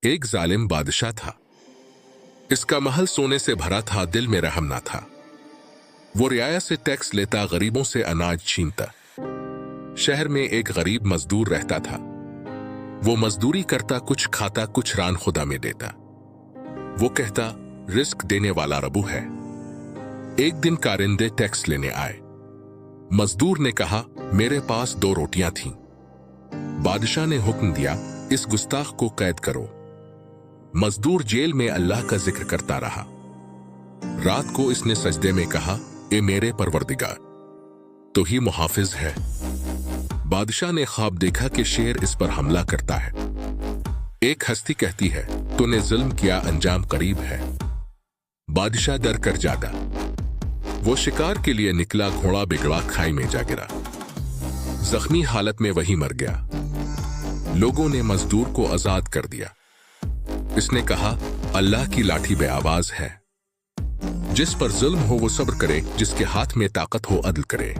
एक जालिम बादशाह था। इसका महल सोने से भरा था, दिल में रहम ना था। वो रियाया से टैक्स लेता, गरीबों से अनाज छीनता। शहर में एक गरीब मजदूर रहता था। वो मजदूरी करता, कुछ खाता, कुछ रान खुदा में देता। वो कहता, रिस्क देने वाला रबू है। एक दिन कारिंदे टैक्स लेने आए। मजदूर ने कहा, मेरे पास 2 रोटियां थीं। बादशाह ने हुक्म दिया, इस गुस्ताख को कैद करो। मजदूर जेल में अल्लाह का जिक्र करता रहा। रात को इसने सजदे में कहा, ए मेरे परवरदिगार, तो ही मुहाफिज है। बादशाह ने ख्वाब देखा कि शेर इस पर हमला करता है। एक हस्ती कहती है, तूने जुल्म किया, अंजाम करीब है। बादशाह डर कर जागा। वो शिकार के लिए निकला, घोड़ा बिगड़ा, खाई में जा गिरा। जख्मी हालत में वही मर गया। लोगों ने मजदूर को आजाद कर दिया। इसने कहा, अल्लाह की लाठी बेआवाज है। जिस पर जुल्म हो वो सब्र करे, जिसके हाथ में ताकत हो अदल करे।